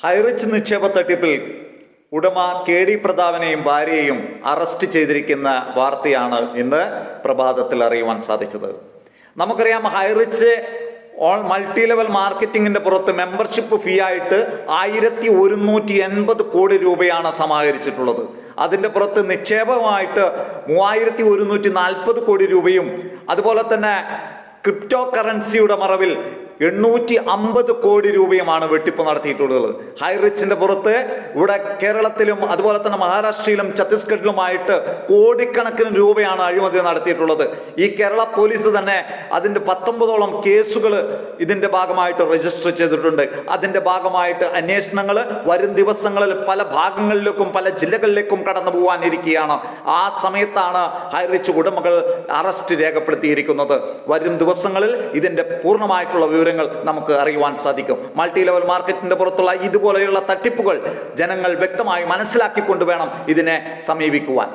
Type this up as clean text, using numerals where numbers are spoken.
ഹൈറിച്ച് നിക്ഷേപ തട്ടിപ്പിൽ ഉടമ കെ.ഡി. പ്രതാപനെയും ഭാര്യയെയും അറസ്റ്റ് ചെയ്തിരിക്കുന്ന വാർത്തയാണ് ഇന്ന് പ്രഭാതത്തിൽ അറിയുവാൻ സാധിച്ചത്. നമുക്കറിയാം, ഹൈറിച്ച് മൾട്ടി ലെവൽ മാർക്കറ്റിങ്ങിന്റെ പുറത്ത് മെമ്പർഷിപ്പ് ഫീ ആയിട്ട് 1180 കോടി രൂപയാണ് സമാഹരിച്ചിട്ടുള്ളത്. അതിന്റെ പുറത്ത് നിക്ഷേപമായിട്ട് 3140 കോടി രൂപയും, അതുപോലെ തന്നെ ക്രിപ്റ്റോ കറൻസിയുടെ മറവിൽ 850 കോടി രൂപയുമാണ് വെട്ടിപ്പ് നടത്തിയിട്ടുള്ളത്. ഹൈറിച്ചിന്റെ പുറത്ത് ഇവിടെ കേരളത്തിലും അതുപോലെ തന്നെ മഹാരാഷ്ട്രയിലും ഛത്തീസ്ഗഡിലുമായിട്ട് കോടിക്കണക്കിന് രൂപയാണ് അഴിമതി നടത്തിയിട്ടുള്ളത്. ഈ കേരള പോലീസ് തന്നെ അതിന്റെ 19ഓളം കേസുകൾ ഇതിന്റെ ഭാഗമായിട്ട് രജിസ്റ്റർ ചെയ്തിട്ടുണ്ട്. അതിന്റെ ഭാഗമായിട്ട് അന്വേഷണങ്ങൾ വരും ദിവസങ്ങളിൽ പല ഭാഗങ്ങളിലേക്കും പല ജില്ലകളിലേക്കും കടന്നു പോകാനിരിക്കുകയാണ്. ആ സമയത്താണ് ഹൈറിച്ച് ഉടമകൾ അറസ്റ്റ് രേഖപ്പെടുത്തിയിരിക്കുന്നത്. വരും ദിവസങ്ങളിൽ ഇതിന്റെ പൂർണ്ണമായിട്ടുള്ള വിവരങ്ങൾ നമുക്ക് അറിയുവാൻ സാധിക്കും. മൾട്ടി ലെവൽ മാർക്കറ്റിന്റെ പുറത്തുള്ള ഇതുപോലെയുള്ള തട്ടിപ്പുകൾ ജനങ്ങൾ വ്യക്തമായി മനസ്സിലാക്കിക്കൊണ്ട് വേണം ഇതിനെ സമീപിക്കുവാൻ.